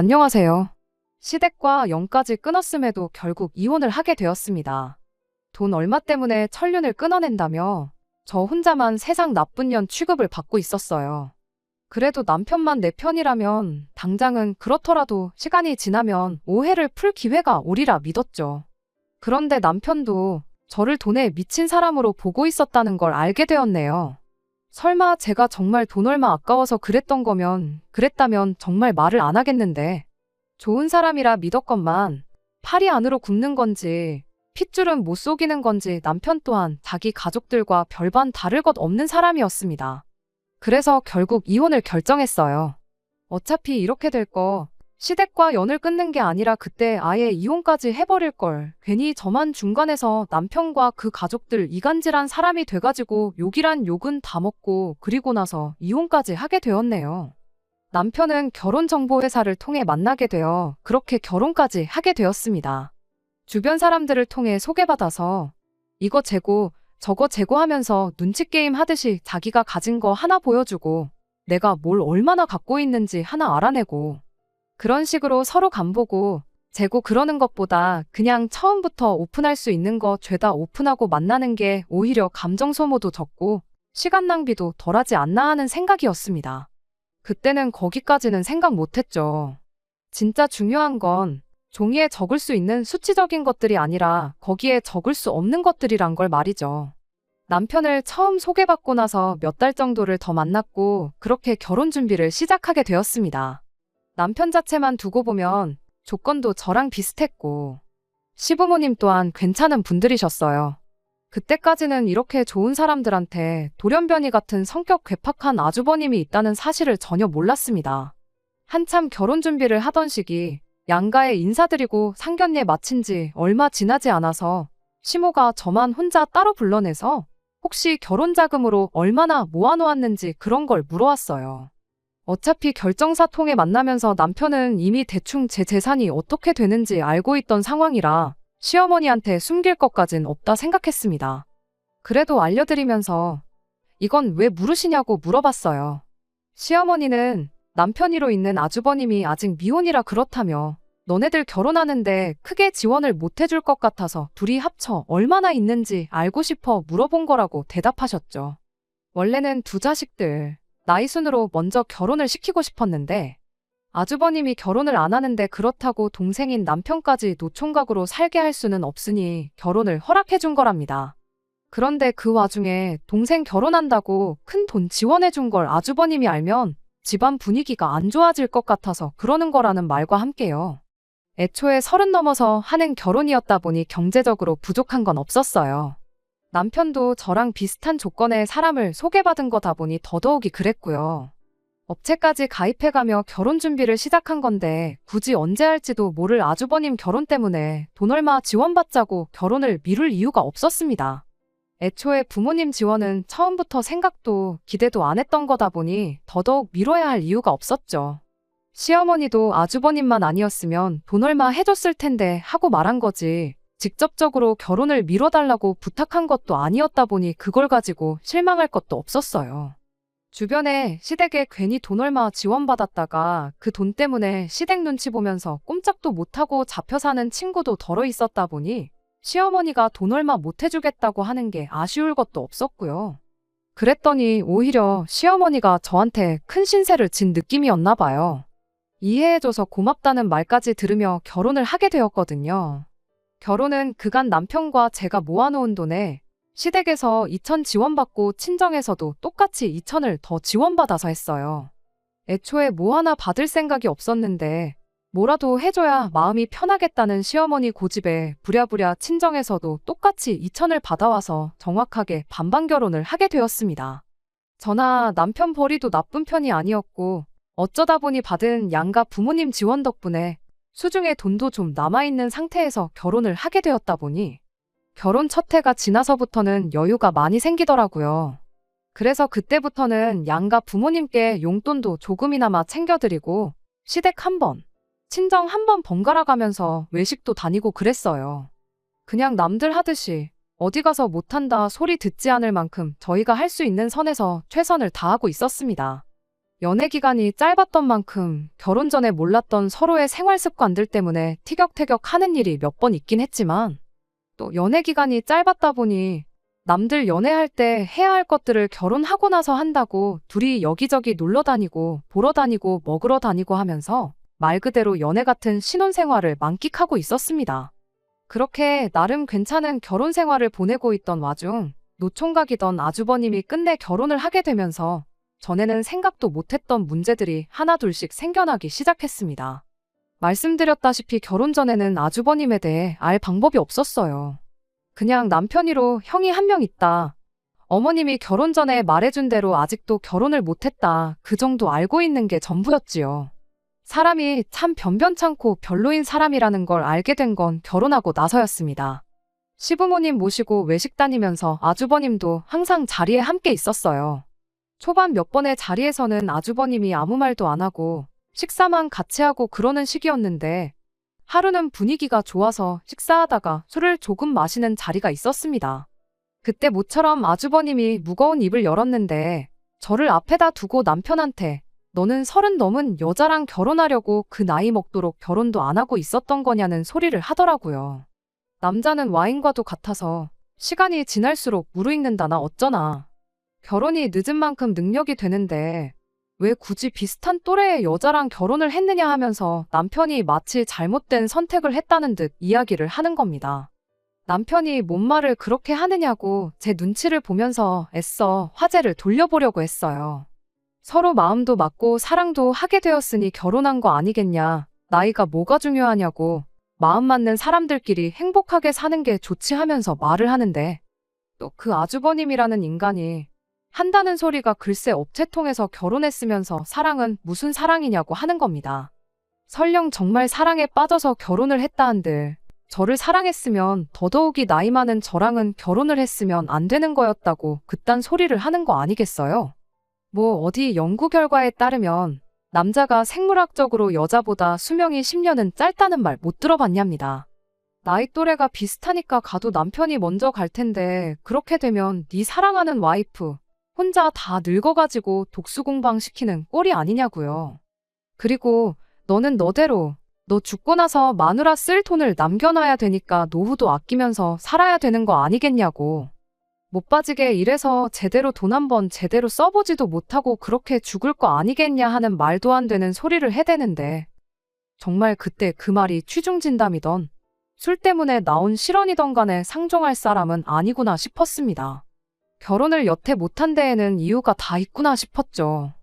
안녕하세요. 시댁과 연까지 끊었음에도 결국 이혼을 하게 되었습니다. 돈 얼마 때문에 천륜을 끊어낸다며 저 혼자만 세상 나쁜 년 취급을 받고 있었어요. 그래도 남편만 내 편이라면 당장은 그렇더라도 시간이 지나면 오해를 풀 기회가 오리라 믿었죠. 그런데 남편도 저를 돈에 미친 사람으로 보고 있었다는 걸 알게 되었네요. 설마 제가 정말 돈 얼마 아까워서 그랬다면 정말 말을 안 하겠는데. 좋은 사람이라 믿었건만 팔이 안으로 굽는 건지 핏줄은 못 속이는 건지 남편 또한 자기 가족들과 별반 다를 것 없는 사람이었습니다. 그래서 결국 이혼을 결정했어요. 어차피 이렇게 될 거 시댁과 연을 끊는 게 아니라 그때 아예 이혼까지 해버릴 걸. 괜히 저만 중간에서 남편과 그 가족들 이간질한 사람이 돼가지고 욕이란 욕은 다 먹고 그리고 나서 이혼까지 하게 되었네요. 남편은 결혼정보회사를 통해 만나게 되어 그렇게 결혼까지 하게 되었습니다. 주변 사람들을 통해 소개받아서 이거 재고 저거 재고 하면서 눈치게임 하듯이 자기가 가진 거 하나 보여주고 내가 뭘 얼마나 갖고 있는지 하나 알아내고 그런 식으로 서로 간보고 재고 그러는 것보다 그냥 처음부터 오픈할 수 있는 거 죄다 오픈하고 만나는 게 오히려 감정 소모도 적고 시간 낭비도 덜하지 않나 하는 생각이었습니다. 그때는 거기까지는 생각 못했죠. 진짜 중요한 건 종이에 적을 수 있는 수치적인 것들이 아니라 거기에 적을 수 없는 것들이란 걸 말이죠. 남편을 처음 소개받고 나서 몇 달 정도를 더 만났고 그렇게 결혼 준비를 시작하게 되었습니다. 남편 자체만 두고 보면 조건도 저랑 비슷했고 시부모님 또한 괜찮은 분들이셨어요. 그때까지는 이렇게 좋은 사람들한테 돌연변이 같은 성격 괴팍한 아주버님이 있다는 사실을 전혀 몰랐습니다. 한참 결혼 준비를 하던 시기 양가에 인사드리고 상견례 마친 지 얼마 지나지 않아서 시모가 저만 혼자 따로 불러내서 혹시 결혼 자금으로 얼마나 모아놓았는지 그런 걸 물어왔어요. 어차피 결정사 통해 만나면서 남편은 이미 대충 제 재산이 어떻게 되는지 알고 있던 상황이라 시어머니한테 숨길 것까진 없다 생각했습니다. 그래도 알려드리면서 이건 왜 물으시냐고 물어봤어요. 시어머니는 남편이로 있는 아주버님이 아직 미혼이라 그렇다며 너네들 결혼하는데 크게 지원을 못 해줄 것 같아서 둘이 합쳐 얼마나 있는지 알고 싶어 물어본 거라고 대답하셨죠. 원래는 두 자식들 나이 순으로 먼저 결혼을 시키고 싶었는데 아주버님이 결혼을 안 하는데 그렇다고 동생인 남편까지 노총각으로 살게 할 수는 없으니 결혼을 허락해 준 거랍니다. 그런데 그 와중에 동생 결혼한다고 큰 돈 지원해 준 걸 아주버님이 알면 집안 분위기가 안 좋아질 것 같아서 그러는 거라는 말과 함께요. 애초에 30 넘어서 하는 결혼이었다 보니 경제적으로 부족한 건 없었어요. 남편도 저랑 비슷한 조건의 사람을 소개받은 거다 보니 더더욱이 그랬고요. 업체까지 가입해가며 결혼 준비를 시작한 건데 굳이 언제 할지도 모를 아주버님 결혼 때문에 돈 얼마 지원받자고 결혼을 미룰 이유가 없었습니다. 애초에 부모님 지원은 처음부터 생각도 기대도 안 했던 거다 보니 더더욱 미뤄야 할 이유가 없었죠. 시어머니도 아주버님만 아니었으면 돈 얼마 해줬을 텐데 하고 말한 거지 직접적으로 결혼을 미뤄달라고 부탁한 것도 아니었다 보니 그걸 가지고 실망할 것도 없었어요. 주변에 시댁에 괜히 돈 얼마 지원받았다가 그 돈 때문에 시댁 눈치 보면서 꼼짝도 못하고 잡혀 사는 친구도 덜어 있었다 보니 시어머니가 돈 얼마 못 해주겠다고 하는 게 아쉬울 것도 없었고요. 그랬더니 오히려 시어머니가 저한테 큰 신세를 진 느낌이었나 봐요. 이해해줘서 고맙다는 말까지 들으며 결혼을 하게 되었거든요. 결혼은 그간 남편과 제가 모아놓은 돈에 시댁에서 2,000 지원받고 친정에서도 똑같이 2,000을 더 지원받아서 했어요. 애초에 뭐 하나 받을 생각이 없었는데 뭐라도 해줘야 마음이 편하겠다는 시어머니 고집에 부랴부랴 친정에서도 똑같이 2,000을 받아와서 정확하게 반반 결혼을 하게 되었습니다. 저나 남편 벌이도 나쁜 편이 아니었고 어쩌다 보니 받은 양가 부모님 지원 덕분에 수중에 돈도 좀 남아있는 상태에서 결혼을 하게 되었다 보니 결혼 첫 해가 지나서부터는 여유가 많이 생기더라고요. 그래서 그때부터는 양가 부모님께 용돈도 조금이나마 챙겨드리고 시댁 한 번, 친정 한 번 번갈아 가면서 외식도 다니고 그랬어요. 그냥 남들 하듯이 어디 가서 못한다 소리 듣지 않을 만큼 저희가 할 수 있는 선에서 최선을 다하고 있었습니다. 연애 기간이 짧았던 만큼 결혼 전에 몰랐던 서로의 생활 습관들 때문에 티격태격 하는 일이 몇 번 있긴 했지만 또 연애 기간이 짧았다 보니 남들 연애할 때 해야 할 것들을 결혼하고 나서 한다고 둘이 여기저기 놀러 다니고 보러 다니고 먹으러 다니고 하면서 말 그대로 연애 같은 신혼생활을 만끽하고 있었습니다. 그렇게 나름 괜찮은 결혼 생활을 보내고 있던 와중 노총각이던 아주버님이 끝내 결혼을 하게 되면서 전에는 생각도 못했던 문제들이 하나둘씩 생겨나기 시작했습니다. 말씀드렸다시피 결혼 전에는 아주버님에 대해 알 방법이 없었어요. 그냥 남편이로 형이 한 명 있다. 어머님이 결혼 전에 말해준 대로 아직도 결혼을 못했다. 그 정도 알고 있는 게 전부였지요. 사람이 참 변변찮고 별로인 사람이라는 걸 알게 된 건 결혼하고 나서였습니다. 시부모님 모시고 외식 다니면서 아주버님도 항상 자리에 함께 있었어요. 초반 몇 번의 자리에서는 아주버님이 아무 말도 안 하고 식사만 같이 하고 그러는 시기였는데 하루는 분위기가 좋아서 식사하다가 술을 조금 마시는 자리가 있었습니다. 그때 모처럼 아주버님이 무거운 입을 열었는데 저를 앞에다 두고 남편한테 너는 30 넘은 여자랑 결혼하려고 그 나이 먹도록 결혼도 안 하고 있었던 거냐는 소리를 하더라고요. 남자는 와인과도 같아서 시간이 지날수록 무르익는다나 어쩌나. 결혼이 늦은 만큼 능력이 되는데 왜 굳이 비슷한 또래의 여자랑 결혼을 했느냐 하면서 남편이 마치 잘못된 선택을 했다는 듯 이야기를 하는 겁니다. 남편이 뭔 말을 그렇게 하느냐고 제 눈치를 보면서 애써 화제를 돌려보려고 했어요. 서로 마음도 맞고 사랑도 하게 되었으니 결혼한 거 아니겠냐. 나이가 뭐가 중요하냐고. 마음 맞는 사람들끼리 행복하게 사는 게 좋지 하면서 말을 하는데 또 그 아주버님이라는 인간이 한다는 소리가 글쎄 업체 통해서 결혼했으면서 사랑은 무슨 사랑이냐고 하는 겁니다. 설령 정말 사랑에 빠져서 결혼을 했다 한들 저를 사랑했으면 더더욱이 나이 많은 저랑은 결혼을 했으면 안 되는 거였다고 그딴 소리를 하는 거 아니겠어요? 뭐 어디 연구 결과에 따르면 남자가 생물학적으로 여자보다 수명이 10년은 짧다는 말 못 들어봤냐입니다. 나이 또래가 비슷하니까 가도 남편이 먼저 갈 텐데 그렇게 되면 네 사랑하는 와이프 혼자 다 늙어가지고 독수공방 시키는 꼴이 아니냐고요. 그리고 너는 너대로 너 죽고 나서 마누라 쓸 돈을 남겨놔야 되니까 노후도 아끼면서 살아야 되는 거 아니겠냐고. 못 빠지게 일해서 제대로 돈 한 번 제대로 써보지도 못하고 그렇게 죽을 거 아니겠냐 하는 말도 안 되는 소리를 해대는데 정말 그때 그 말이 취중진담이던 술 때문에 나온 실언이던 간에 상종할 사람은 아니구나 싶었습니다. 결혼을 여태 못한 데에는 이유가 다 있구나 싶었죠.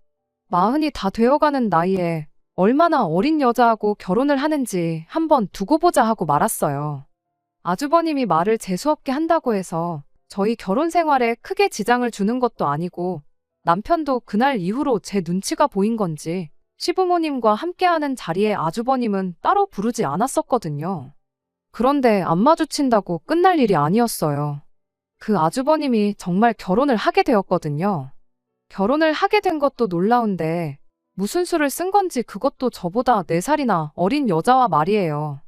40이 다 되어가는 나이에 얼마나 어린 여자하고 결혼을 하는지 한번 두고 보자 하고 말았어요. 아주버님이 말을 재수없게 한다고 해서 저희 결혼 생활에 크게 지장을 주는 것도 아니고 남편도 그날 이후로 제 눈치가 보인 건지 시부모님과 함께하는 자리에 아주버님은 따로 부르지 않았었거든요. 그런데 안 마주친다고 끝날 일이 아니었어요. 그 아주버님이 정말 결혼을 하게 되었거든요. 결혼을 하게 된 것도 놀라운데 무슨 수를 쓴 건지 그것도 저보다 4살이나 어린 여자와 말이에요.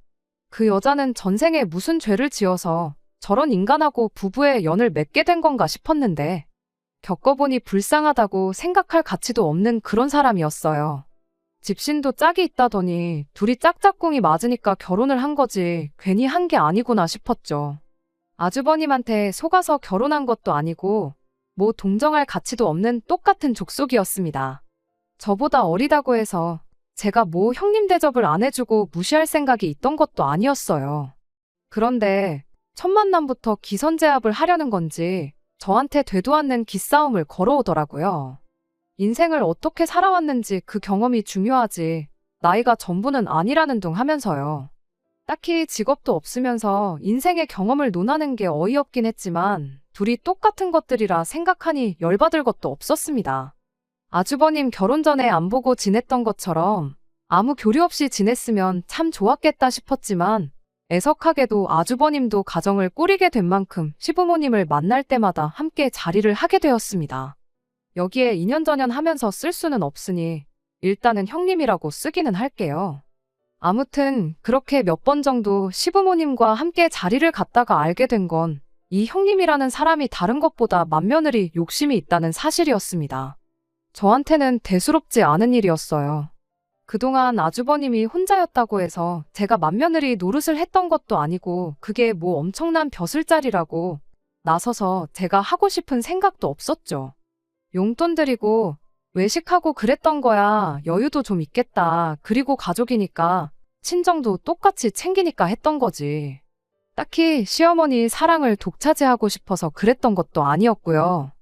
그 여자는 전생에 무슨 죄를 지어서 저런 인간하고 부부의 연을 맺게 된 건가 싶었는데 겪어보니 불쌍하다고 생각할 가치도 없는 그런 사람이었어요. 집신도 짝이 있다더니 둘이 짝짝꿍이 맞으니까 결혼을 한 거지 괜히 한 게 아니구나 싶었죠. 아주버님한테 속아서 결혼한 것도 아니고 뭐 동정할 가치도 없는 똑같은 족속이었습니다. 저보다 어리다고 해서 제가 뭐 형님 대접을 안 해주고 무시할 생각이 있던 것도 아니었어요. 그런데 첫 만남부터 기선제압을 하려는 건지 저한테 되도 않는 기싸움을 걸어오더라고요. 인생을 어떻게 살아왔는지 그 경험이 중요하지 나이가 전부는 아니라는 둥 하면서요. 딱히 직업도 없으면서 인생의 경험을 논하는 게 어이없긴 했지만 둘이 똑같은 것들이라 생각하니 열받을 것도 없었습니다. 아주버님 결혼 전에 안 보고 지냈던 것처럼 아무 교류 없이 지냈으면 참 좋았겠다 싶었지만 애석하게도 아주버님도 가정을 꾸리게 된 만큼 시부모님을 만날 때마다 함께 자리를 하게 되었습니다. 여기에 인연전연 하면서 쓸 수는 없으니 일단은 형님이라고 쓰기는 할게요. 아무튼 그렇게 몇 번 정도 시부모님과 함께 자리를 갖다가 알게 된 건 이 형님이라는 사람이 다른 것보다 맏며느리 욕심이 있다는 사실이었습니다. 저한테는 대수롭지 않은 일이었어요. 그동안 아주버님이 혼자였다고 해서 제가 맏며느리 노릇을 했던 것도 아니고 그게 뭐 엄청난 벼슬자리라고 나서서 제가 하고 싶은 생각도 없었죠. 용돈 드리고 외식하고 그랬던 거야. 여유도 좀 있겠다. 그리고 가족이니까 친정도 똑같이 챙기니까 했던 거지. 딱히 시어머니 사랑을 독차지하고 싶어서 그랬던 것도 아니었고요.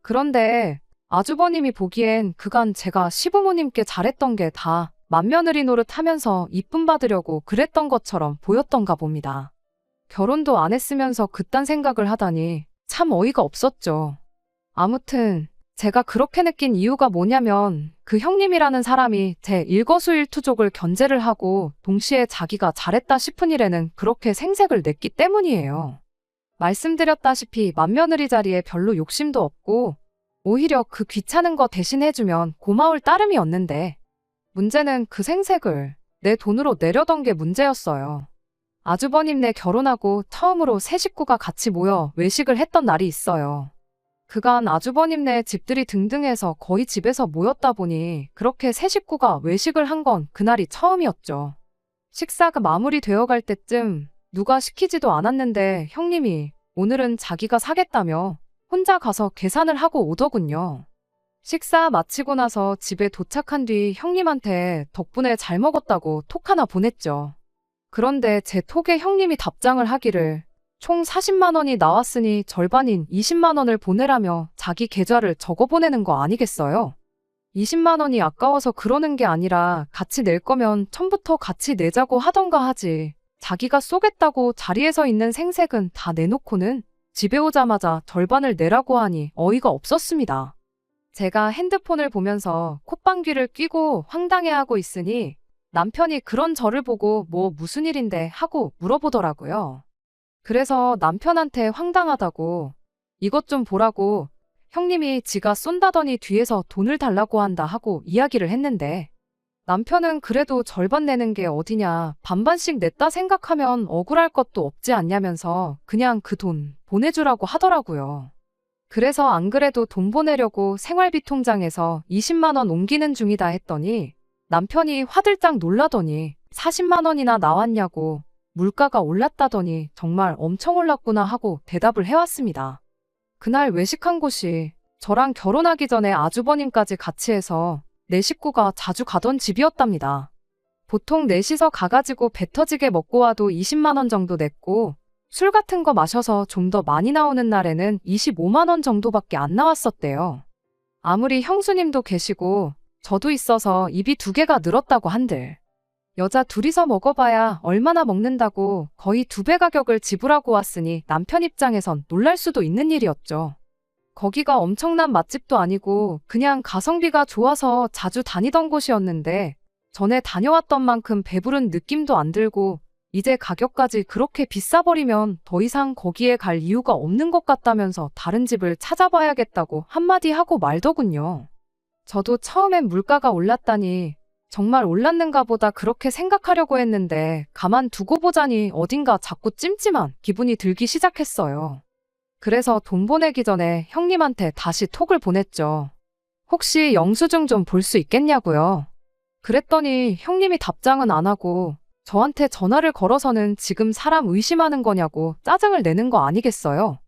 그런데 아주버님이 보기엔 그간 제가 시부모님께 잘했던 게 다 맏며느리 노릇하면서 이쁨 받으려고 그랬던 것처럼 보였던가 봅니다. 결혼도 안 했으면서 그딴 생각을 하다니 참 어이가 없었죠. 아무튼 제가 그렇게 느낀 이유가 뭐냐면 그 형님이라는 사람이 제 일거수일투족을 견제를 하고 동시에 자기가 잘했다 싶은 일에는 그렇게 생색을 냈기 때문이에요. 말씀드렸다시피 맏며느리 자리에 별로 욕심도 없고 오히려 그 귀찮은 거 대신 해주면 고마울 따름이었는데 문제는 그 생색을 내 돈으로 내려던 게 문제였어요. 아주버님네 결혼하고 처음으로 세 식구가 같이 모여 외식을 했던 날이 있어요. 그간 아주버님네 집들이 등등해서 거의 집에서 모였다 보니 그렇게 세 식구가 외식을 한 건 그날이 처음이었죠. 식사가 마무리되어 갈 때쯤 누가 시키지도 않았는데 형님이 오늘은 자기가 사겠다며 혼자 가서 계산을 하고 오더군요. 식사 마치고 나서 집에 도착한 뒤 형님한테 덕분에 잘 먹었다고 톡 하나 보냈죠. 그런데 제 톡에 형님이 답장을 하기를 총 40만 원이 나왔으니 절반인 20만 원을 보내라며 자기 계좌를 적어 보내는 거 아니겠어요? 20만 원이 아까워서 그러는 게 아니라 같이 낼 거면 처음부터 같이 내자고 하던가 하지. 자기가 쏘겠다고 자리에서 있는 생색은 다 내놓고는 집에 오자마자 절반을 내라고 하니 어이가 없었습니다. 제가 핸드폰을 보면서 콧방귀를 뀌고 황당해하고 있으니 남편이 그런 저를 보고 뭐 무슨 일인데 하고 물어보더라고요. 그래서 남편한테 황당하다고 이것 좀 보라고 형님이 지가 쏜다더니 뒤에서 돈을 달라고 한다 하고 이야기를 했는데 남편은 그래도 절반 내는 게 어디냐 반반씩 냈다 생각하면 억울할 것도 없지 않냐면서 그냥 그 돈 보내주라고 하더라고요. 그래서 안 그래도 돈 보내려고 생활비 통장에서 20만 원 옮기는 중이다 했더니 남편이 화들짝 놀라더니 40만 원이나 나왔냐고 물가가 올랐다더니 정말 엄청 올랐구나 하고 대답을 해왔습니다. 그날 외식한 곳이 저랑 결혼하기 전에 아주버님까지 같이 해서 네 식구가 자주 가던 집이었답니다. 보통 넷이서 가가지고 배 터지게 먹고 와도 20만 원 정도 냈고 술 같은 거 마셔서 좀 더 많이 나오는 날에는 25만 원 정도밖에 안 나왔었대요. 아무리 형수님도 계시고 저도 있어서 입이 두 개가 늘었다고 한들 여자 둘이서 먹어봐야 얼마나 먹는다고 거의 2배 가격을 지불하고 왔으니 남편 입장에선 놀랄 수도 있는 일이었죠. 거기가 엄청난 맛집도 아니고 그냥 가성비가 좋아서 자주 다니던 곳이었는데 전에 다녀왔던 만큼 배부른 느낌도 안 들고 이제 가격까지 그렇게 비싸버리면 더 이상 거기에 갈 이유가 없는 것 같다면서 다른 집을 찾아봐야겠다고 한마디 하고 말더군요. 저도 처음엔 물가가 올랐다니 정말 올랐는가 보다 그렇게 생각하려고 했는데 가만 두고 보자니 어딘가 자꾸 찜찜한 기분이 들기 시작했어요. 그래서 돈 보내기 전에 형님한테 다시 톡을 보냈죠. 혹시 영수증 좀 볼 수 있겠냐고요. 그랬더니 형님이 답장은 안 하고 저한테 전화를 걸어서는 지금 사람 의심하는 거냐고 짜증을 내는 거 아니겠어요?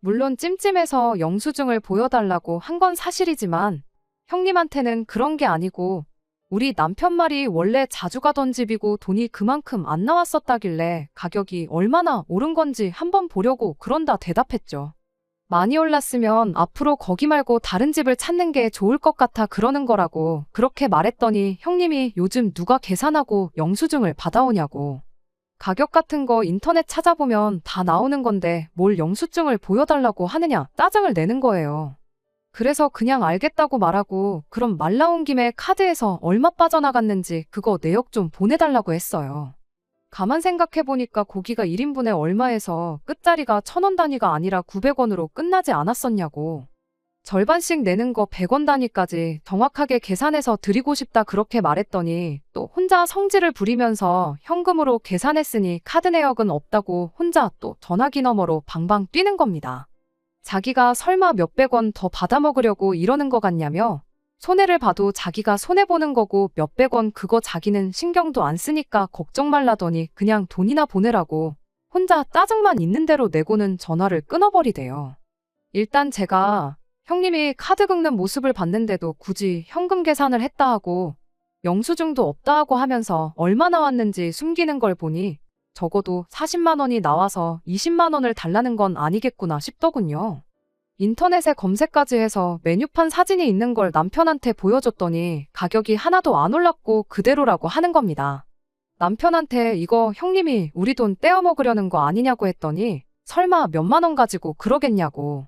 물론 찜찜해서 영수증을 보여달라고 한 건 사실이지만 형님한테는 그런 게 아니고 우리 남편 말이 원래 자주 가던 집이고 돈이 그만큼 안 나왔었다길래 가격이 얼마나 오른 건지 한번 보려고 그런다 대답했죠. 많이 올랐으면 앞으로 거기 말고 다른 집을 찾는 게 좋을 것 같아 그러는 거라고 그렇게 말했더니 형님이 요즘 누가 계산하고 영수증을 받아오냐고. 가격 같은 거 인터넷 찾아보면 다 나오는 건데 뭘 영수증을 보여달라고 하느냐 짜증을 내는 거예요. 그래서 그냥 알겠다고 말하고 그럼 말 나온 김에 카드에서 얼마 빠져나갔는지 그거 내역 좀 보내달라고 했어요. 가만 생각해보니까 고기가 1인분에 얼마에서 끝자리가 1,000원 단위가 아니라 900원으로 끝나지 않았었냐고. 절반씩 내는 거 100원 단위까지 정확하게 계산해서 드리고 싶다 그렇게 말했더니 또 혼자 성질을 부리면서 현금으로 계산했으니 카드 내역은 없다고 혼자 또 전화기 너머로 방방 뛰는 겁니다. 자기가 설마 몇백 원 더 받아먹으려고 이러는 것 같냐며 손해를 봐도 자기가 손해보는 거고 몇백 원 그거 자기는 신경도 안 쓰니까 걱정 말라더니 그냥 돈이나 보내라고 혼자 짜증만 있는 대로 내고는 전화를 끊어버리대요. 일단 제가 형님이 카드 긁는 모습을 봤는데도 굳이 현금 계산을 했다 하고 영수증도 없다 하고 하면서 얼마 나왔는지 숨기는 걸 보니 적어도 40만 원이 나와서 20만 원을 달라는 건 아니겠구나 싶더군요. 인터넷에 검색까지 해서 메뉴판 사진이 있는 걸 남편한테 보여줬더니 가격이 하나도 안 올랐고 그대로라고 하는 겁니다. 남편한테 이거 형님이 우리 돈 떼어먹으려는 거 아니냐고 했더니 설마 몇만 원 가지고 그러겠냐고.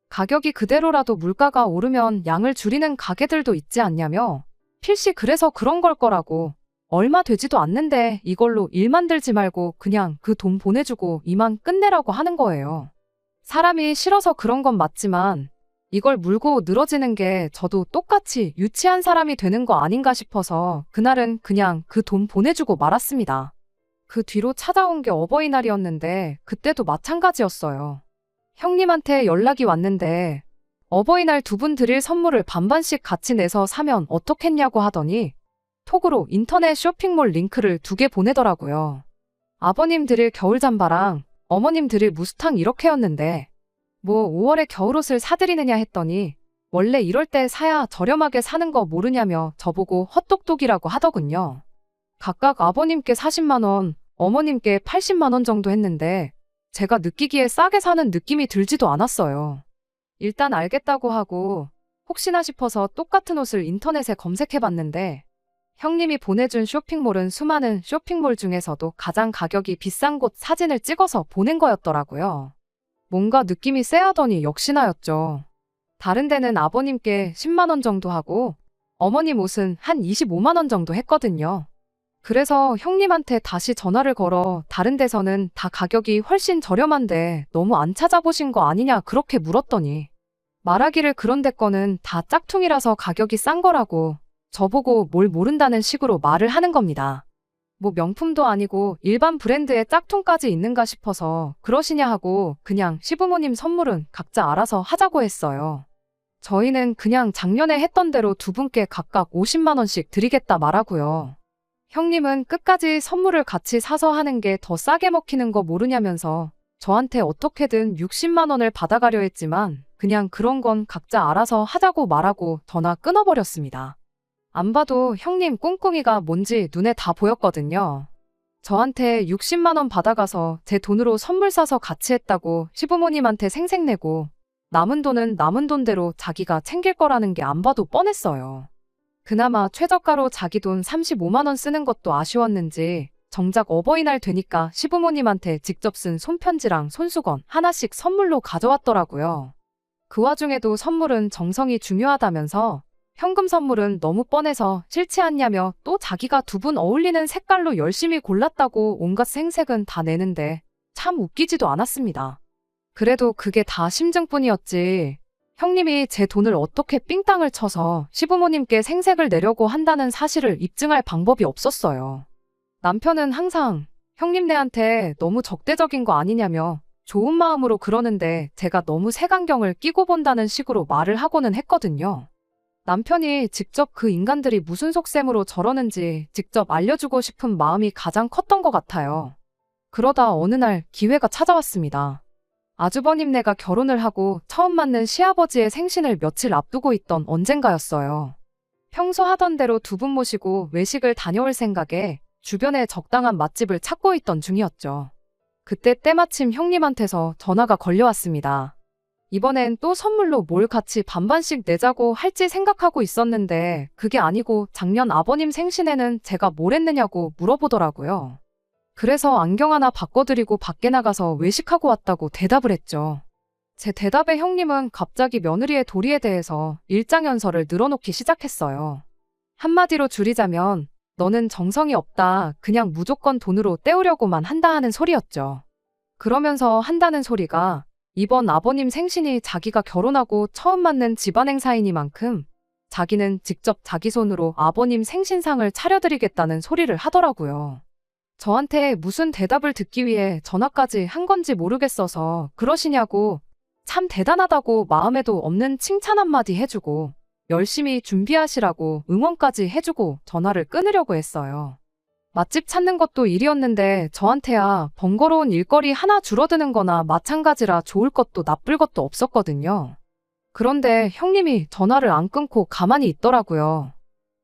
가격이 그대로라도 물가가 오르면 양을 줄이는 가게들도 있지 않냐며 필시 그래서 그런 걸 거라고. 얼마 되지도 않는데 이걸로 일 만들지 말고 그냥 그 돈 보내주고 이만 끝내라고 하는 거예요. 사람이 싫어서 그런 건 맞지만 이걸 물고 늘어지는 게 저도 똑같이 유치한 사람이 되는 거 아닌가 싶어서 그날은 그냥 그 돈 보내주고 말았습니다. 그 뒤로 찾아온 게 어버이날이었는데 그때도 마찬가지였어요. 형님한테 연락이 왔는데 어버이날 두 분 드릴 선물을 반반씩 같이 내서 사면 어떻겠냐고 하더니 톡으로 인터넷 쇼핑몰 링크를 2개 보내더라고요. 아버님 드릴 겨울 잠바랑 어머님 드릴 무스탕 이렇게였는데 뭐 5월에 겨울옷을 사드리느냐 했더니 원래 이럴 때 사야 저렴하게 사는 거 모르냐며 저보고 헛똑똑이라고 하더군요. 각각 아버님께 40만 원, 어머님께 80만 원 정도 했는데 제가 느끼기에 싸게 사는 느낌이 들지도 않았어요. 일단 알겠다고 하고 혹시나 싶어서 똑같은 옷을 인터넷에 검색해봤는데 형님이 보내준 쇼핑몰은 수많은 쇼핑몰 중에서도 가장 가격이 비싼 곳 사진을 찍어서 보낸 거였더라고요. 뭔가 느낌이 쎄하더니 역시나였죠. 다른 데는 아버님께 10만 원 정도 하고 어머님 옷은 한 25만 원 정도 했거든요. 그래서 형님한테 다시 전화를 걸어 다른 데서는 다 가격이 훨씬 저렴한데 너무 안 찾아보신 거 아니냐 그렇게 물었더니 말하기를 그런 데 거는 다 짝퉁이라서 가격이 싼 거라고 저보고 뭘 모른다는 식으로 말을 하는 겁니다. 뭐 명품도 아니고 일반 브랜드의 짝퉁까지 있는가 싶어서 그러시냐 하고 그냥 시부모님 선물은 각자 알아서 하자고 했어요. 저희는 그냥 작년에 했던 대로 두 분께 각각 50만 원씩 드리겠다 말하고요. 형님은 끝까지 선물을 같이 사서 하는 게 더 싸게 먹히는 거 모르냐면서 저한테 어떻게든 60만 원을 받아가려 했지만 그냥 그런 건 각자 알아서 하자고 말하고 전화 끊어버렸습니다. 안 봐도 형님 꿍꿍이가 뭔지 눈에 다 보였거든요. 저한테 60만 원 받아가서 제 돈으로 선물 사서 같이 했다고 시부모님한테 생색내고 남은 돈은 남은 돈대로 자기가 챙길 거라는 게 안 봐도 뻔했어요. 그나마 최저가로 자기 돈 35만 원 쓰는 것도 아쉬웠는지 정작 어버이날 되니까 시부모님한테 직접 쓴 손편지랑 손수건 하나씩 선물로 가져왔더라고요. 그 와중에도 선물은 정성이 중요하다면서 현금 선물은 너무 뻔해서 싫지 않냐며 또 자기가 두 분 어울리는 색깔로 열심히 골랐다고 온갖 생색은 다 내는데 참 웃기지도 않았습니다. 그래도 그게 다 심증뿐이었지. 형님이 제 돈을 어떻게 삥땅을 쳐서 시부모님께 생색을 내려고 한다는 사실을 입증할 방법이 없었어요. 남편은 항상 형님네한테 너무 적대적인 거 아니냐며 좋은 마음으로 그러는데 제가 너무 색안경을 끼고 본다는 식으로 말을 하고는 했거든요. 남편이 직접 그 인간들이 무슨 속셈으로 저러는지 직접 알려주고 싶은 마음이 가장 컸던 것 같아요. 그러다 어느 날 기회가 찾아왔습니다. 아주버님네가 결혼을 하고 처음 맞는 시아버지의 생신을 며칠 앞두고 있던 언젠가였어요. 평소 하던 대로 두 분 모시고 외식을 다녀올 생각에 주변에 적당한 맛집을 찾고 있던 중이었죠. 그때 때마침 형님한테서 전화가 걸려왔습니다. 이번엔 또 선물로 뭘 같이 반반씩 내자고 할지 생각하고 있었는데 그게 아니고 작년 아버님 생신에는 제가 뭘 했느냐고 물어보더라고요. 그래서 안경 하나 바꿔드리고 밖에 나가서 외식하고 왔다고 대답을 했죠. 제 대답에 형님은 갑자기 며느리의 도리에 대해서 일장연설을 늘어놓기 시작했어요. 한마디로 줄이자면 너는 정성이 없다. 그냥 무조건 돈으로 때우려고만 한다 하는 소리였죠. 그러면서 한다는 소리가 이번 아버님 생신이 자기가 결혼하고 처음 맞는 집안 행사이니만큼 자기는 직접 자기 손으로 아버님 생신상을 차려드리겠다는 소리를 하더라고요. 저한테 무슨 대답을 듣기 위해 전화까지 한 건지 모르겠어서 그러시냐고 참 대단하다고 마음에도 없는 칭찬 한마디 해주고 열심히 준비하시라고 응원까지 해주고 전화를 끊으려고 했어요. 맛집 찾는 것도 일이었는데 저한테야 번거로운 일거리 하나 줄어드는 거나 마찬가지라 좋을 것도 나쁠 것도 없었거든요. 그런데 형님이 전화를 안 끊고 가만히 있더라고요.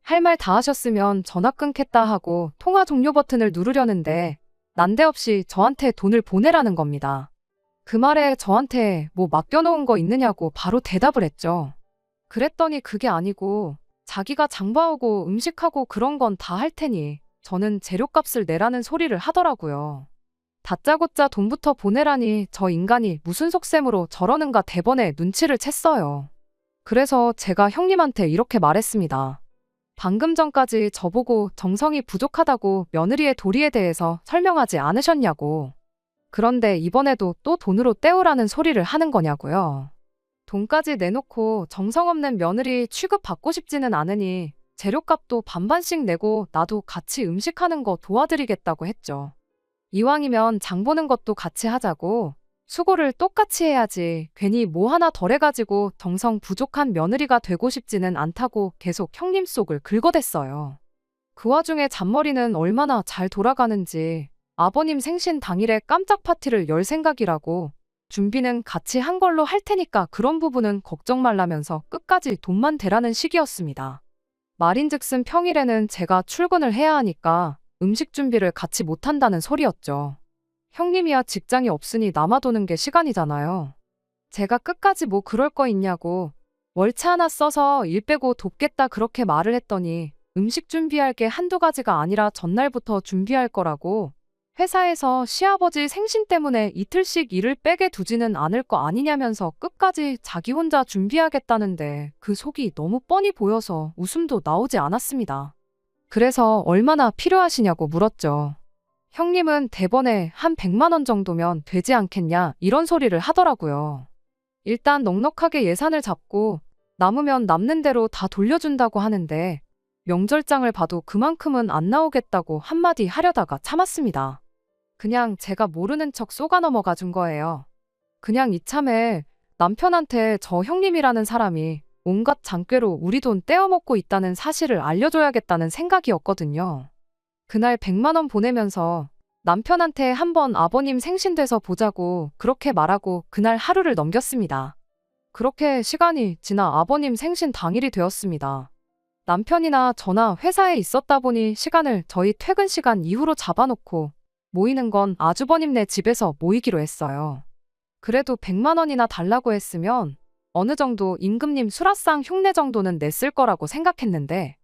할 말 다 하셨으면 전화 끊겠다 하고 통화 종료 버튼을 누르려는데 난데없이 저한테 돈을 보내라는 겁니다. 그 말에 저한테 뭐 맡겨놓은 거 있느냐고 바로 대답을 했죠. 그랬더니 그게 아니고 자기가 장봐오고 음식하고 그런 건 다 할 테니 저는 재료값을 내라는 소리를 하더라고요. 다짜고짜 돈부터 보내라니 저 인간이 무슨 속셈으로 저러는가 대번에 눈치를 챘어요. 그래서 제가 형님한테 이렇게 말했습니다. 방금 전까지 저보고 정성이 부족하다고 며느리의 도리에 대해서 설명하지 않으셨냐고. 그런데 이번에도 또 돈으로 때우라는 소리를 하는 거냐고요. 돈까지 내놓고 정성 없는 며느리 취급받고 싶지는 않으니 재료값도 반반씩 내고 나도 같이 음식하는 거 도와드리겠다고 했죠. 이왕이면 장 보는 것도 같이 하자고 수고를 똑같이 해야지 괜히 뭐 하나 덜 해가지고 정성 부족한 며느리가 되고 싶지는 않다고 계속 형님 속을 긁어댔어요. 그 와중에 잔머리는 얼마나 잘 돌아가는지 아버님 생신 당일에 깜짝 파티를 열 생각이라고 준비는 같이 한 걸로 할 테니까 그런 부분은 걱정 말라면서 끝까지 돈만 대라는 식이었습니다. 말인즉슨 평일에는 제가 출근을 해야 하니까 음식 준비를 같이 못한다는 소리였죠. 형님이야 직장이 없으니 남아도는 게 시간이잖아요. 제가 끝까지 뭐 그럴 거 있냐고 월차 하나 써서 일 빼고 돕겠다 그렇게 말을 했더니 음식 준비할 게 한두 가지가 아니라 전날부터 준비할 거라고 회사에서 시아버지 생신 때문에 이틀씩 일을 빼게 두지는 않을 거 아니냐면서 끝까지 자기 혼자 준비하겠다는데 그 속이 너무 뻔히 보여서 웃음도 나오지 않았습니다. 그래서 얼마나 필요하시냐고 물었죠. 형님은 대번에 한 100만 원 정도면 되지 않겠냐 이런 소리를 하더라고요. 일단 넉넉하게 예산을 잡고 남으면 남는 대로 다 돌려준다고 하는데 명절장을 봐도 그만큼은 안 나오겠다고 한마디 하려다가 참았습니다. 그냥 제가 모르는 척 쏘가 넘어가 준 거예요. 그냥 이참에 남편한테 저 형님이라는 사람이 온갖 장꾀로 우리 돈 떼어먹고 있다는 사실을 알려줘야겠다는 생각이었거든요. 그날 100만 원 보내면서 남편한테 한번 아버님 생신 돼서 보자고 그렇게 말하고 그날 하루를 넘겼습니다. 그렇게 시간이 지나 아버님 생신 당일이 되었습니다. 남편이나 저나 회사에 있었다 보니 시간을 저희 퇴근 시간 이후로 잡아놓고 모이는 건 아주버님네 집에서 모이기로 했어요. 그래도 100만 원이나 달라고 했으면 어느 정도 임금님 수라상 흉내 정도는 냈을 거라고 생각했는데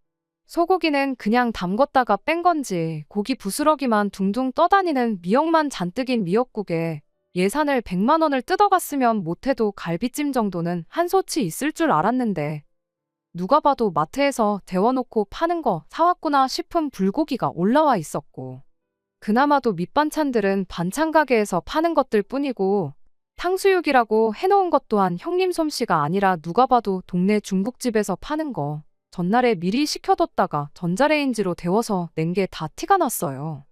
소고기는 그냥 담궜다가 뺀 건지 고기 부스러기만 둥둥 떠다니는 미역만 잔뜩인 미역국에 예산을 100만 원을 뜯어갔으면 못해도 갈비찜 정도는 한 소치 있을 줄 알았는데 누가 봐도 마트에서 데워놓고 파는 거 사왔구나 싶은 불고기가 올라와 있었고 그나마도 밑반찬들은 반찬 가게에서 파는 것들 뿐이고 탕수육이라고 해놓은 것 또한 형님 솜씨가 아니라 누가 봐도 동네 중국집에서 파는 거 전날에 미리 식혀뒀다가 전자레인지로 데워서 낸 게 다 티가 났어요.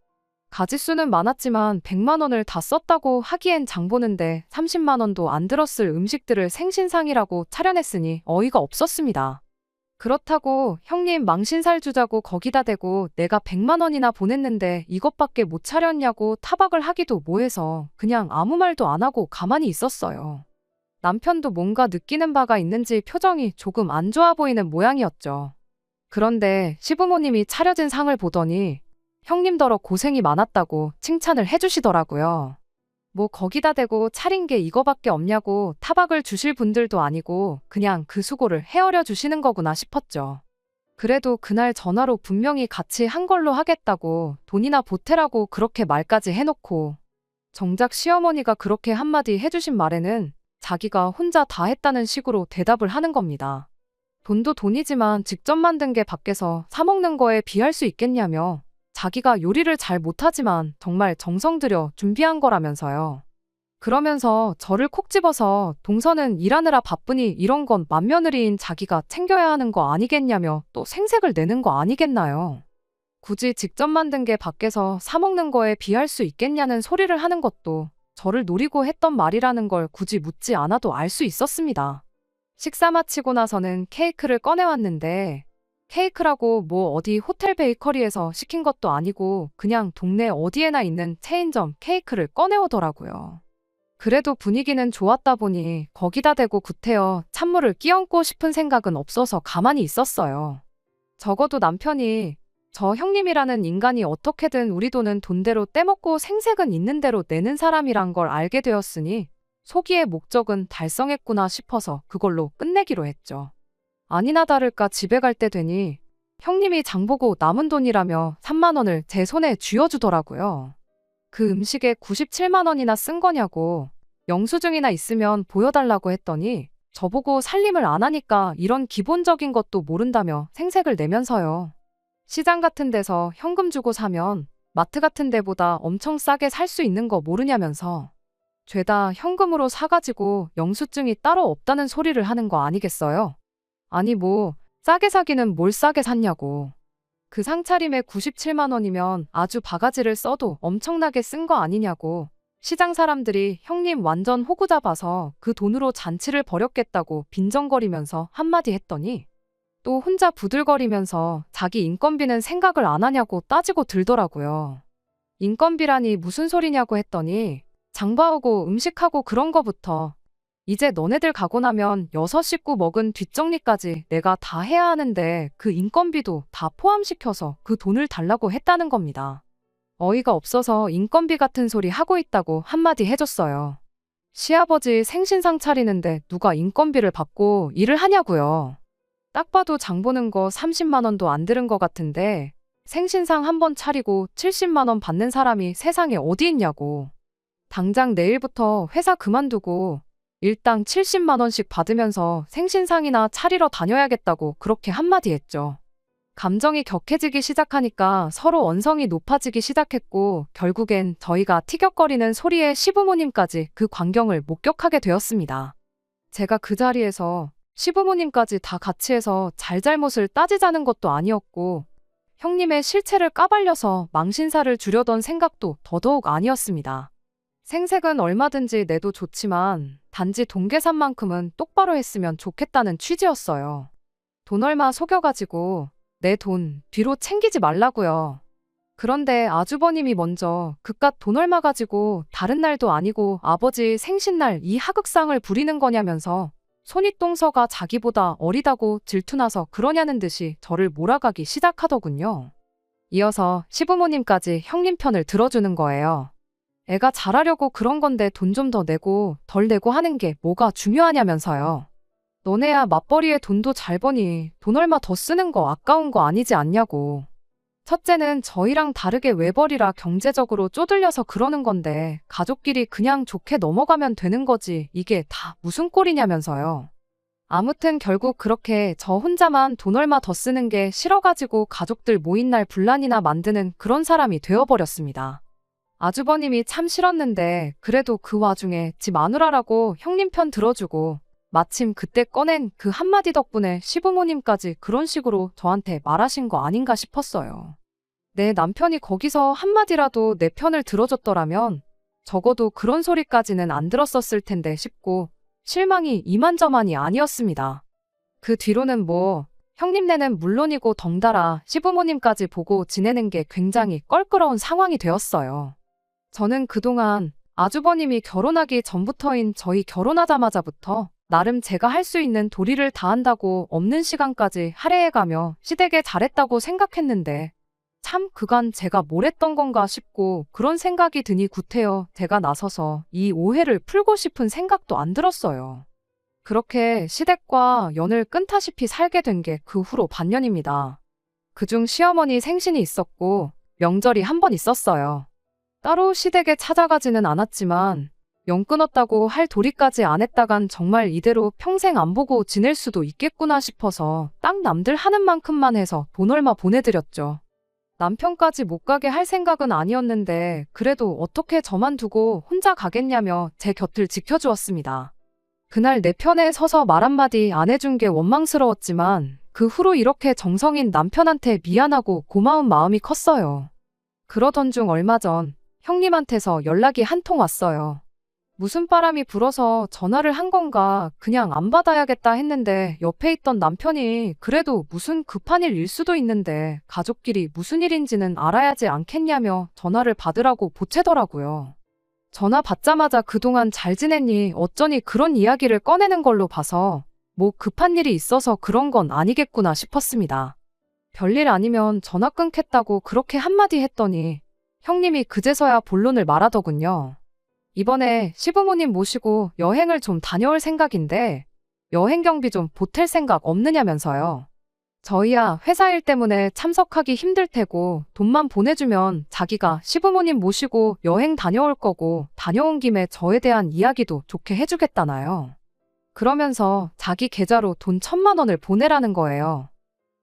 가짓수는 많았지만 100만 원을 다 썼다고 하기엔 장 보는데 30만 원도 안 들었을 음식들을 생신상이라고 차려냈으니 어이가 없었습니다. 그렇다고 형님 망신살 주자고 거기다 대고 내가 100만 원이나 보냈는데 이것밖에 못 차렸냐고 타박을 하기도 뭐해서 그냥 아무 말도 안 하고 가만히 있었어요. 남편도 뭔가 느끼는 바가 있는지 표정이 조금 안 좋아 보이는 모양이었죠. 그런데 시부모님이 차려진 상을 보더니 형님더러 고생이 많았다고 칭찬을 해주시더라고요. 뭐 거기다 대고 차린 게 이거밖에 없냐고 타박을 주실 분들도 아니고 그냥 그 수고를 헤아려 주시는 거구나 싶었죠. 그래도 그날 전화로 분명히 같이 한 걸로 하겠다고 돈이나 보태라고 그렇게 말까지 해놓고 정작 시어머니가 그렇게 한마디 해주신 말에는 자기가 혼자 다 했다는 식으로 대답을 하는 겁니다. 돈도 돈이지만 직접 만든 게 밖에서 사 먹는 거에 비할 수 있겠냐며 자기가 요리를 잘 못하지만 정말 정성 들여 준비한 거라면서요. 그러면서 저를 콕 집어서 동서는 일하느라 바쁘니 이런 건 맏며느리인 자기가 챙겨야 하는 거 아니겠냐며 또 생색을 내는 거 아니겠나요. 굳이 직접 만든 게 밖에서 사 먹는 거에 비할 수 있겠냐는 소리를 하는 것도 저를 노리고 했던 말이라는 걸 굳이 묻지 않아도 알 수 있었습니다. 식사 마치고 나서는 케이크를 꺼내왔는데 케이크라고 뭐 어디 호텔 베이커리에서 시킨 것도 아니고 그냥 동네 어디에나 있는 체인점 케이크를 꺼내오더라고요. 그래도 분위기는 좋았다 보니 거기다 대고 구태여 찬물을 끼얹고 싶은 생각은 없어서 가만히 있었어요. 적어도 남편이 저 형님이라는 인간이 어떻게든 우리 돈은 돈대로 떼먹고 생색은 있는 대로 내는 사람이란 걸 알게 되었으니 소기의 목적은 달성했구나 싶어서 그걸로 끝내기로 했죠. 아니나 다를까 집에 갈 때 되니 형님이 장보고 남은 돈이라며 3만 원을 제 손에 쥐어주더라고요. 그 음식에 97만 원이나 쓴 거냐고 영수증이나 있으면 보여달라고 했더니 저보고 살림을 안 하니까 이런 기본적인 것도 모른다며 생색을 내면서요. 시장 같은 데서 현금 주고 사면 마트 같은 데보다 엄청 싸게 살 수 있는 거 모르냐면서 죄다 현금으로 사가지고 영수증이 따로 없다는 소리를 하는 거 아니겠어요? 아니 뭐 싸게 사기는 뭘 싸게 샀냐고. 그 상차림에 97만 원이면 아주 바가지를 써도 엄청나게 쓴 거 아니냐고. 시장 사람들이 형님 완전 호구 잡아서 그 돈으로 잔치를 벌였겠다고 빈정거리면서 한마디 했더니 또 혼자 부들거리면서 자기 인건비는 생각을 안 하냐고 따지고 들더라고요. 인건비라니 무슨 소리냐고 했더니 장봐오고 음식하고 그런 거부터 이제 너네들 가고 나면 6식구 먹은 뒷정리까지 내가 다 해야 하는데 그 인건비도 다 포함시켜서 그 돈을 달라고 했다는 겁니다. 어이가 없어서 인건비 같은 소리 하고 있다고 한마디 해줬어요. 시아버지 생신상 차리는데 누가 인건비를 받고 일을 하냐고요. 딱 봐도 장 보는 거 30만 원도 안 들은 것 같은데 생신상 한 번 차리고 70만 원 받는 사람이 세상에 어디 있냐고. 당장 내일부터 회사 그만두고 일당 70만 원씩 받으면서 생신상이나 차리러 다녀야겠다고 그렇게 한마디 했죠. 감정이 격해지기 시작하니까 서로 언성이 높아지기 시작했고 결국엔 저희가 티격거리는 소리에 시부모님까지 그 광경을 목격하게 되었습니다. 제가 그 자리에서 시부모님까지 다 같이 해서 잘잘못을 따지자는 것도 아니었고 형님의 실체를 까발려서 망신사를 주려던 생각도 더더욱 아니었습니다. 생색은 얼마든지 내도 좋지만 단지 돈 계산만큼은 똑바로 했으면 좋겠다는 취지였어요. 돈 얼마 속여가지고 내 돈 뒤로 챙기지 말라고요. 그런데 아주버님이 먼저 그깟 돈 얼마 가지고 다른 날도 아니고 아버지 생신날 이 하극상을 부리는 거냐면서 손윗동서가 자기보다 어리다고 질투나서 그러냐는 듯이 저를 몰아가기 시작하더군요. 이어서 시부모님까지 형님 편을 들어주는 거예요. 애가 잘하려고 그런 건데 돈 좀 더 내고 덜 내고 하는 게 뭐가 중요하냐면서요. 너네야 맞벌이에 돈도 잘 버니 돈 얼마 더 쓰는 거 아까운 거 아니지 않냐고. 첫째는 저희랑 다르게 외벌이라 경제적으로 쪼들려서 그러는 건데 가족끼리 그냥 좋게 넘어가면 되는 거지 이게 다 무슨 꼴이냐면서요. 아무튼 결국 그렇게 저 혼자만 돈 얼마 더 쓰는 게 싫어가지고 가족들 모인 날 분란이나 만드는 그런 사람이 되어버렸습니다. 아주버님이 참 싫었는데 그래도 그 와중에 지 마누라라고 형님 편 들어주고 마침 그때 꺼낸 그 한마디 덕분에 시부모님까지 그런 식으로 저한테 말하신 거 아닌가 싶었어요. 내 남편이 거기서 한마디라도 내 편을 들어줬더라면 적어도 그런 소리까지는 안 들었었을 텐데 싶고 실망이 이만저만이 아니었습니다. 그 뒤로는 뭐 형님네는 물론이고 덩달아 시부모님까지 보고 지내는 게 굉장히 껄끄러운 상황이 되었어요. 저는 그동안 아주버님이 결혼하기 전부터인 저희 결혼하자마자부터 나름 제가 할 수 있는 도리를 다한다고 없는 시간까지 할애해가며 시댁에 잘했다고 생각했는데 참 그간 제가 뭘 했던 건가 싶고 그런 생각이 드니 구태여 제가 나서서 이 오해를 풀고 싶은 생각도 안 들었어요. 그렇게 시댁과 연을 끊다시피 살게 된 게 그 후로 반년입니다. 그중 시어머니 생신이 있었고 명절이 한 번 있었어요. 따로 시댁에 찾아가지는 않았지만 연 끊었다고 할 도리까지 안 했다간 정말 이대로 평생 안 보고 지낼 수도 있겠구나 싶어서 딱 남들 하는 만큼만 해서 돈 얼마 보내드렸죠. 남편까지 못 가게 할 생각은 아니었는데 그래도 어떻게 저만 두고 혼자 가겠냐며 제 곁을 지켜주었습니다. 그날 내 편에 서서 말 한마디 안 해준 게 원망스러웠지만 그 후로 이렇게 정성인 남편한테 미안하고 고마운 마음이 컸어요. 그러던 중 얼마 전 형님한테서 연락이 한 통 왔어요. 무슨 바람이 불어서 전화를 한 건가 그냥 안 받아야겠다 했는데 옆에 있던 남편이 그래도 무슨 급한 일일 수도 있는데 가족끼리 무슨 일인지는 알아야지 않겠냐며 전화를 받으라고 보채더라고요. 전화 받자마자 그동안 잘 지냈니? 어쩌니 그런 이야기를 꺼내는 걸로 봐서 뭐 급한 일이 있어서 그런 건 아니겠구나 싶었습니다. 별일 아니면 전화 끊겠다고 그렇게 한마디 했더니 형님이 그제서야 본론을 말하더군요. 이번에 시부모님 모시고 여행을 좀 다녀올 생각인데 여행 경비 좀 보탤 생각 없느냐면서요. 저희야 회사 일 때문에 참석하기 힘들 테고 돈만 보내주면 자기가 시부모님 모시고 여행 다녀올 거고 다녀온 김에 저에 대한 이야기도 좋게 해주겠다나요. 그러면서 자기 계좌로 돈 1,000만 원을 보내라는 거예요.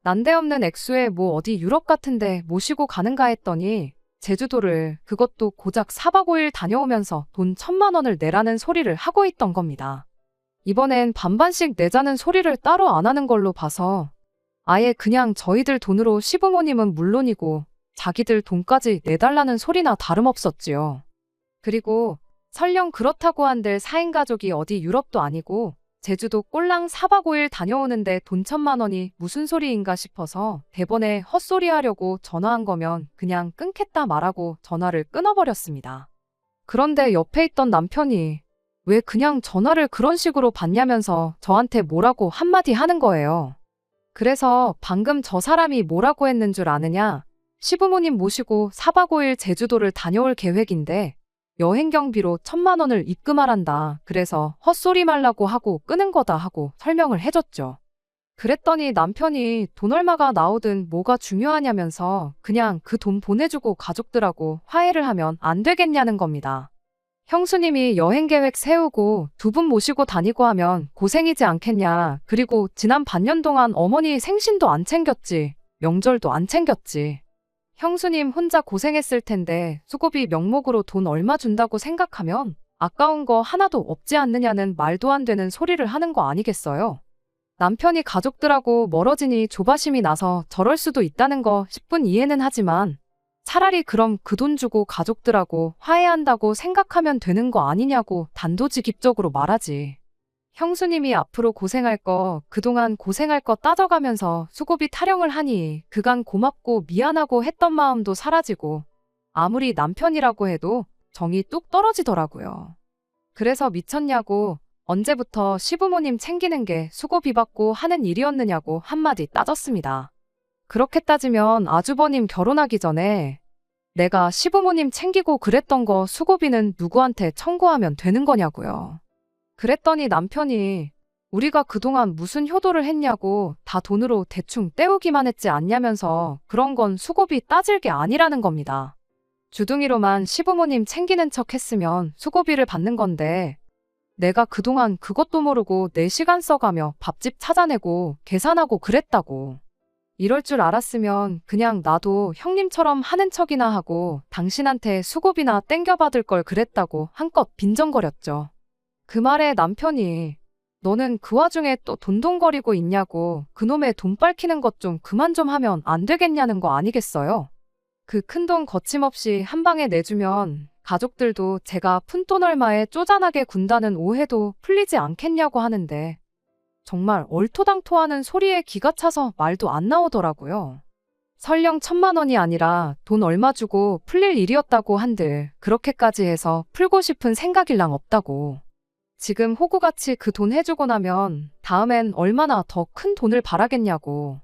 난데없는 액수에 뭐 어디 유럽 같은데 모시고 가는가 했더니 제주도를 그것도 고작 4박 5일 다녀오면서 돈 1,000만 원을 내라는 소리를 하고 있던 겁니다. 이번엔 반반씩 내자는 소리를 따로 안 하는 걸로 봐서 아예 그냥 저희들 돈으로 시부모님은 물론이고 자기들 돈까지 내달라는 소리나 다름없었지요. 그리고 설령 그렇다고 한들 4인 가족이 어디 유럽도 아니고 제주도 꼴랑 4박 5일 다녀오는데 돈 1,000만 원이 무슨 소리인가 싶어서 대번에 헛소리 하려고 전화한 거면 그냥 끊겠다 말하고 전화를 끊어버렸습니다. 그런데 옆에 있던 남편이 왜 그냥 전화를 그런 식으로 받냐면서 저한테 뭐라고 한마디 하는 거예요. 그래서 방금 저 사람이 뭐라고 했는 줄 아느냐? 시부모님 모시고 4박 5일 제주도를 다녀올 계획인데 여행 경비로 1,000만 원을 입금하란다. 그래서 헛소리 말라고 하고 끄는 거다 하고 설명을 해줬죠. 그랬더니 남편이 돈 얼마가 나오든 뭐가 중요하냐면서 그냥 그 돈 보내주고 가족들하고 화해를 하면 안 되겠냐는 겁니다. 형수님이 여행 계획 세우고 2분 모시고 다니고 하면 고생이지 않겠냐. 그리고 지난 반년 동안 어머니 생신도 안 챙겼지. 명절도 안 챙겼지. 형수님 혼자 고생했을 텐데 수고비 명목으로 돈 얼마 준다고 생각하면 아까운 거 하나도 없지 않느냐는 말도 안 되는 소리를 하는 거 아니겠어요? 남편이 가족들하고 멀어지니 조바심이 나서 저럴 수도 있다는 거 10분 이해는 하지만 차라리 그럼 그 돈 주고 가족들하고 화해한다고 생각하면 되는 거 아니냐고 단도직입적으로 말하지. 형수님이 앞으로 고생할 거, 그동안 고생할 거 따져가면서 수고비 타령을 하니 그간 고맙고 미안하고 했던 마음도 사라지고 아무리 남편이라고 해도 정이 뚝 떨어지더라고요. 그래서 미쳤냐고 언제부터 시부모님 챙기는 게 수고비 받고 하는 일이었느냐고 한마디 따졌습니다. 그렇게 따지면 아주버님 결혼하기 전에 내가 시부모님 챙기고 그랬던 거 수고비는 누구한테 청구하면 되는 거냐고요. 그랬더니 남편이 우리가 그동안 무슨 효도를 했냐고 다 돈으로 대충 때우기만 했지 않냐면서 그런 건 수고비 따질 게 아니라는 겁니다. 주둥이로만 시부모님 챙기는 척 했으면 수고비를 받는 건데 내가 그동안 그것도 모르고 내 시간 써가며 밥집 찾아내고 계산하고 그랬다고. 이럴 줄 알았으면 그냥 나도 형님처럼 하는 척이나 하고 당신한테 수고비나 땡겨받을 걸 그랬다고 한껏 빈정거렸죠. 그 말에 남편이 너는 그 와중에 또 돈돈거리고 있냐고 그놈의 돈 빨키는 것 좀 그만 좀 하면 안 되겠냐는 거 아니겠어요? 그 큰돈 거침없이 한 방에 내주면 가족들도 제가 푼돈 얼마에 쪼잔하게 군다는 오해도 풀리지 않겠냐고 하는데 정말 얼토당토하는 소리에 기가 차서 말도 안 나오더라고요. 설령 1,000만 원이 아니라 돈 얼마 주고 풀릴 일이었다고 한들 그렇게까지 해서 풀고 싶은 생각일랑 없다고. 지금 호구같이 그 돈 해주고 나면 다음엔 얼마나 더 큰 돈을 바라겠냐고.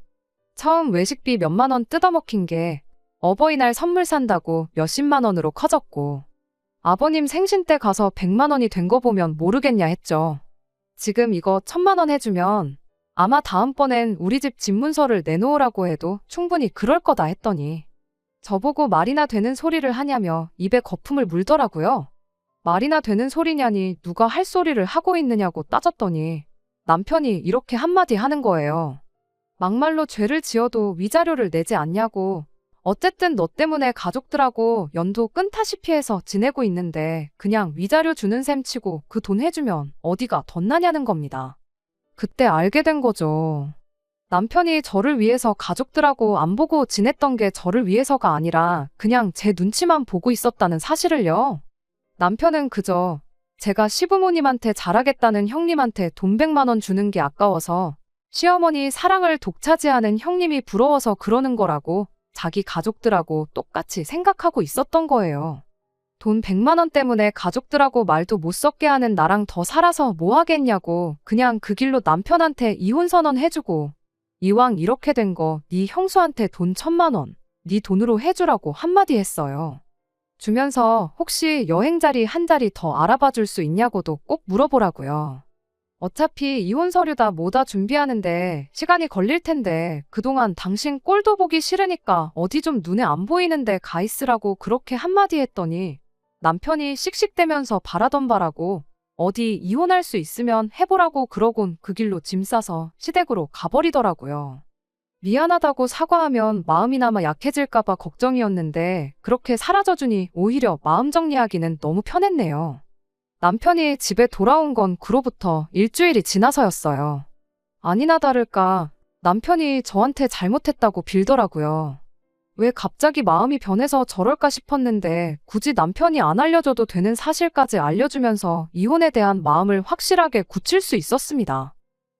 처음 외식비 몇만 원 뜯어먹힌 게 어버이날 선물 산다고 몇십만 원으로 커졌고 아버님 생신 때 가서 100만 원이 된 거 보면 모르겠냐 했죠. 지금 이거 1,000만 원 해주면 아마 다음번엔 우리 집 집문서를 내놓으라고 해도 충분히 그럴 거다 했더니 저보고 말이나 되는 소리를 하냐며 입에 거품을 물더라고요. 말이나 되는 소리냐니 누가 할 소리를 하고 있느냐고 따졌더니 남편이 이렇게 한마디 하는 거예요. 막말로 죄를 지어도 위자료를 내지 않냐고. 어쨌든 너 때문에 가족들하고 연도 끈타시피 해서 지내고 있는데 그냥 위자료 주는 셈 치고 그 돈 해주면 어디가 덧나냐는 겁니다. 그때 알게 된 거죠. 남편이 저를 위해서 가족들하고 안 보고 지냈던 게 저를 위해서가 아니라 그냥 제 눈치만 보고 있었다는 사실을요. 남편은 그저 제가 시부모님한테 잘하겠다는 형님한테 돈 100만 원 주는 게 아까워서 시어머니 사랑을 독차지하는 형님이 부러워서 그러는 거라고 자기 가족들하고 똑같이 생각하고 있었던 거예요. 돈 100만 원 때문에 가족들하고 말도 못 섞게 하는 나랑 더 살아서 뭐 하겠냐고 그냥 그 길로 남편한테 이혼 선언 해주고 이왕 이렇게 된 거 네 형수한테 돈 1000만 원 네 돈으로 해주라고 한마디 했어요. 주면서 혹시 여행 자리 한 자리 더 알아봐 줄 수 있냐고도 꼭 물어보라고요. 어차피 이혼 서류 다 뭐다 준비하는데 시간이 걸릴 텐데 그동안 당신 꼴도 보기 싫으니까 어디 좀 눈에 안 보이는데 가 있으라고 그렇게 한마디 했더니 남편이 씩씩대면서 바라던 바라고 어디 이혼할 수 있으면 해보라고 그러곤 그 길로 짐 싸서 시댁으로 가버리더라고요. 미안하다고 사과하면 마음이나마 약해질까봐 걱정이었는데 그렇게 사라져주니 오히려 마음 정리하기는 너무 편했네요. 남편이 집에 돌아온 건 그로부터 일주일이 지나서였어요. 아니나 다를까 남편이 저한테 잘못했다고 빌더라고요. 왜 갑자기 마음이 변해서 저럴까 싶었는데 굳이 남편이 안 알려줘도 되는 사실까지 알려주면서 이혼에 대한 마음을 확실하게 굳힐 수 있었습니다.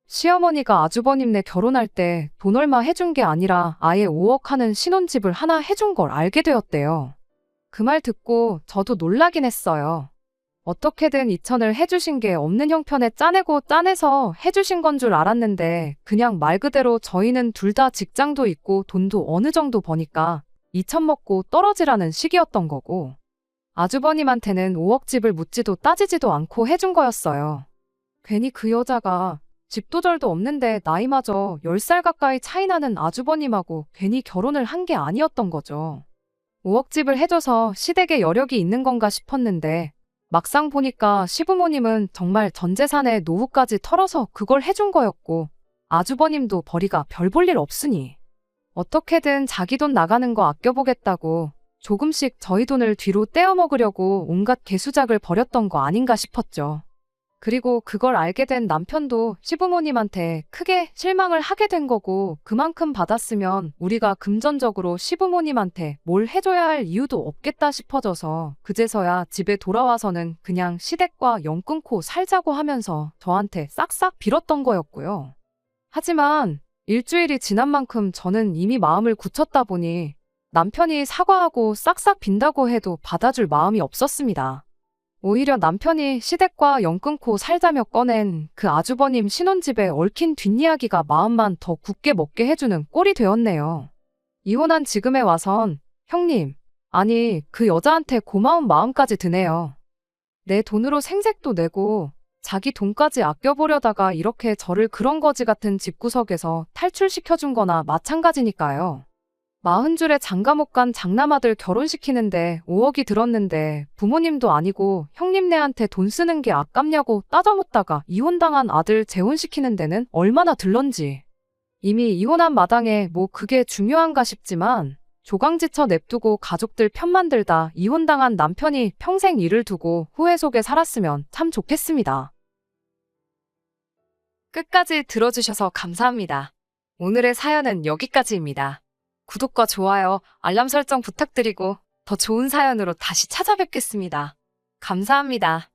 시어머니가 아주버님네 결혼할 때 돈 얼마 해준 게 아니라 아예 5억 하는 신혼집을 하나 해준 걸 알게 되었대요. 그 말 듣고 저도 놀라긴 했어요. 어떻게든 2천을 해주신 게 없는 형편에 짜내고 짜내서 해주신 건 줄 알았는데 그냥 말 그대로 저희는 둘 다 직장도 있고 돈도 어느 정도 버니까 2천 먹고 떨어지라는 식이었던 거고 아주버님한테는 5억 집을 묻지도 따지지도 않고 해준 거였어요. 괜히 그 여자가 집도절도 없는데 나이마저 10살 가까이 차이 나는 아주버님하고 괜히 결혼을 한 게 아니었던 거죠. 5억 집을 해줘서 시댁에 여력이 있는 건가 싶었는데 막상 보니까 시부모님은 정말 전 재산에 노후까지 털어서 그걸 해준 거였고 아주버님도 벌이가 별 볼 일 없으니 어떻게든 자기 돈 나가는 거 아껴보겠다고 조금씩 저희 돈을 뒤로 떼어 먹으려고 온갖 개수작을 벌였던 거 아닌가 싶었죠. 그리고 그걸 알게 된 남편도 시부모님한테 크게 실망을 하게 된 거고 그만큼 받았으면 우리가 금전적으로 시부모님한테 뭘 해줘야 할 이유도 없겠다 싶어져서 그제서야 집에 돌아와서는 그냥 시댁과 연 끊고 살자고 하면서 저한테 싹싹 빌었던 거였고요. 하지만 일주일이 지난 만큼 저는 이미 마음을 굳혔다 보니 남편이 사과하고 싹싹 빈다고 해도 받아줄 마음이 없었습니다. 오히려 남편이 시댁과 연 끊고 살자며 꺼낸 그 아주버님 신혼집에 얽힌 뒷이야기가 마음만 더 굳게 먹게 해주는 꼴이 되었네요. 이혼한 지금에 와선 형님, 아니 그 여자한테 고마운 마음까지 드네요. 내 돈으로 생색도 내고 자기 돈까지 아껴보려다가 이렇게 저를 그런 거지 같은 집구석에서 탈출시켜준 거나 마찬가지니까요. 40줄에 장가 못 간 장남아들 결혼시키는데 5억이 들었는데 부모님도 아니고 형님네한테 돈 쓰는 게 아깝냐고 따져묻다가 이혼당한 아들 재혼시키는 데는 얼마나 들런지. 이미 이혼한 마당에 뭐 그게 중요한가 싶지만 조강지쳐 냅두고 가족들 편만 들다 이혼당한 남편이 평생 일을 두고 후회 속에 살았으면 참 좋겠습니다. 끝까지 들어주셔서 감사합니다. 오늘의 사연은 여기까지입니다. 구독과 좋아요, 알람 설정 부탁드리고 더 좋은 사연으로 다시 찾아뵙겠습니다. 감사합니다.